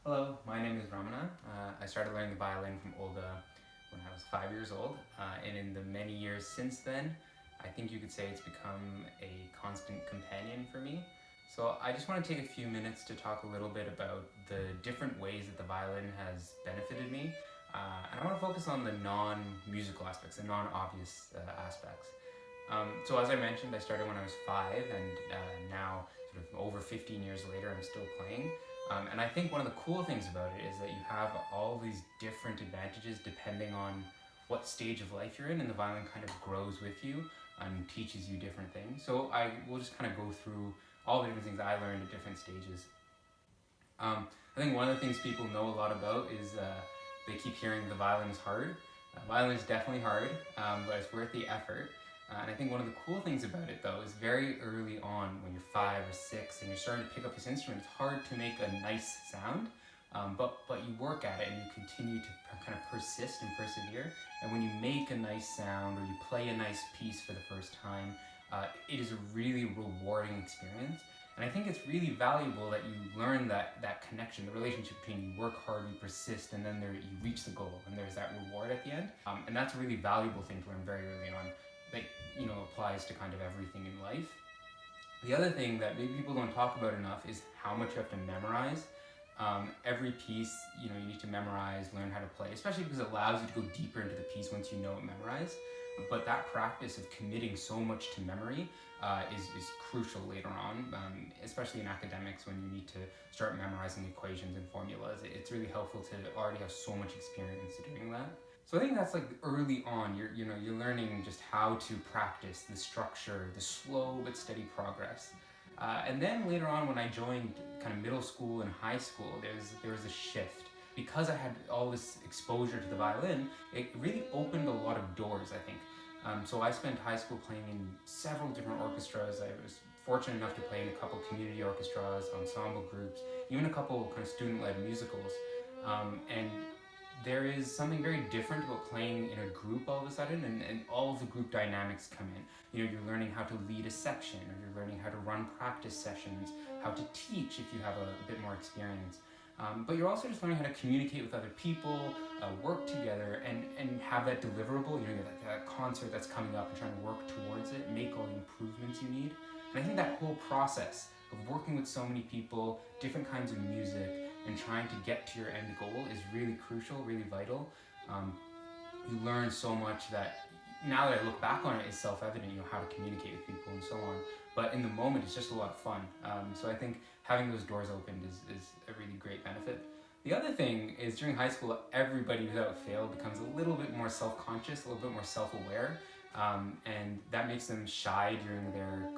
Hello, my name is Ramana. I started learning the violin from Olga when I was 5 years old, and in the many years since then, I think you could say it's become a constant companion for me. So I just want to take a few minutes to talk a little bit about the different ways that the violin has benefited me, and I want to focus on the non-musical aspects, the non-obvious aspects. So as I mentioned, I started when I was 5, and now, sort of over 15 years later, I'm still playing. And I think one of the cool things about it is that you have all these different advantages depending on what stage of life you're in, and the violin kind of grows with you and teaches you different things. So I will just kind of go through all the different things I learned at different stages. I think one of the things people know a lot about is they keep hearing the violin is hard. Violin is definitely hard, but it's worth the effort. And I think one of the cool things about it, though, is very early on, when you're 5 or 6 and you're starting to pick up this instrument, it's hard to make a nice sound, but you work at it and you continue to kind of persist and persevere. And when you make a nice sound or you play a nice piece for the first time, it is a really rewarding experience. And I think it's really valuable that you learn that connection, the relationship between you work hard, you persist, and then you reach the goal, and there's that reward at the end. And that's a really valuable thing to learn very early on. That applies to kind of everything in life. The other thing that maybe people don't talk about enough is how much you have to memorize. Every piece, you need to memorize, learn how to play, especially because it allows you to go deeper into the piece once you know it memorized. But that practice of committing so much to memory is crucial later on, especially in academics when you need to start memorizing equations and formulas. It's really helpful to already have so much experience doing that. So I think that's like early on, you're learning just how to practice the structure, the slow but steady progress. And then later on, when I joined kind of middle school and high school, there was a shift. Because I had all this exposure to the violin, it really opened a lot of doors, I think. So I spent high school playing in several different orchestras. I was fortunate enough to play in a couple community orchestras, ensemble groups, even a couple kind of student-led musicals. And there is something very different about playing in a group all of a sudden, and all of the group dynamics come in. You're learning how to lead a section, or you're learning how to run practice sessions, how to teach if you have a bit more experience. But you're also just learning how to communicate with other people, work together, and have that deliverable, that concert that's coming up, and trying to work towards it, make all the improvements you need. And I think that whole process of working with so many people, different kinds of music, and trying to get to your end goal is really crucial, really vital. You learn so much that, now that I look back on it, is self-evident, how to communicate with people and so on. But in the moment, it's just a lot of fun. So I think having those doors opened is a really great benefit. The other thing is, during high school, everybody without fail becomes a little bit more self-conscious, a little bit more self-aware, and that makes them shy during their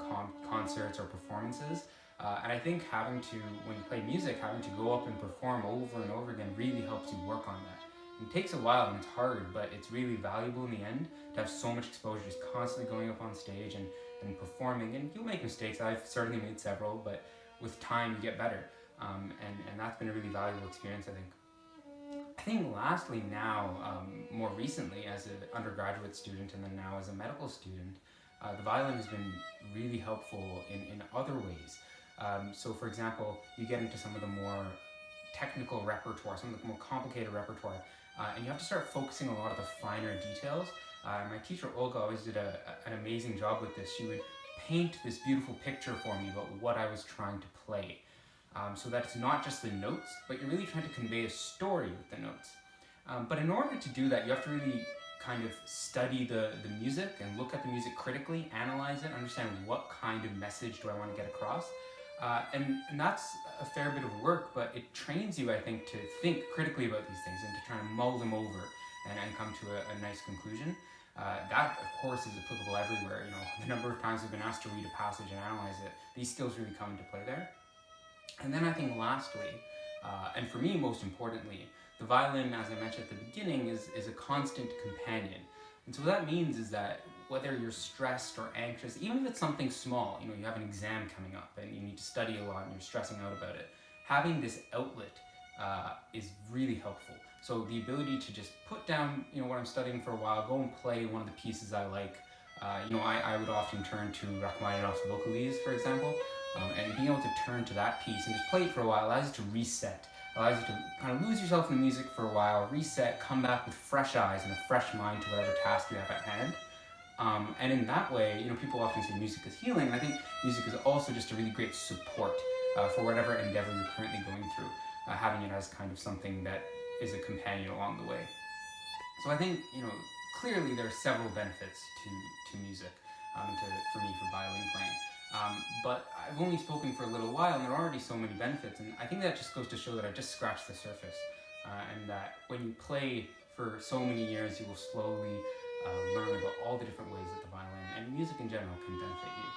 concerts or performances. And I think when you play music, having to go up and perform over and over again really helps you work on that. It takes a while and it's hard, but it's really valuable in the end to have so much exposure, just constantly going up on stage and performing. And you'll make mistakes. I've certainly made several, but with time you get better. And that's been a really valuable experience, I think. I think lastly now, more recently as an undergraduate student and then now as a medical student, the violin has been really helpful in other ways. So for example, you get into some of the more technical repertoire, some of the more complicated repertoire, and you have to start focusing a lot of the finer details. My teacher Olga always did an amazing job with this. She would paint this beautiful picture for me about what I was trying to play. So that it's not just the notes, but you're really trying to convey a story with the notes. But in order to do that, you have to really kind of study the music and look at the music critically, analyze it, understand what kind of message do I want to get across. And that's a fair bit of work, but it trains you, I think, to think critically about these things and to try and mull them over and come to a nice conclusion. That, of course, is applicable everywhere. The number of times I've been asked to read a passage and analyze it, these skills really come into play there. And then I think lastly, and for me most importantly, the violin, as I mentioned at the beginning, is a constant companion. And so what that means is that whether you're stressed or anxious, even if it's something small, you have an exam coming up and you need to study a lot and you're stressing out about it, having this outlet is really helpful. So the ability to just put down, what I'm studying for a while, go and play one of the pieces I like. I would often turn to Rachmaninoff's Vocalise, for example, and being able to turn to that piece and just play it for a while allows you to reset, allows you to kind of lose yourself in the music for a while, reset, come back with fresh eyes and a fresh mind to whatever task you have at hand. And in that way, people often say music is healing, and I think music is also just a really great support for whatever endeavor you're currently going through, having it as kind of something that is a companion along the way. So I think, clearly there are several benefits to music, for me, for violin playing. But I've only spoken for a little while, and there are already so many benefits, and I think that just goes to show that I've just scratched the surface, and that when you play for so many years, you will slowly learn about all the different ways that the violin and music in general can benefit you.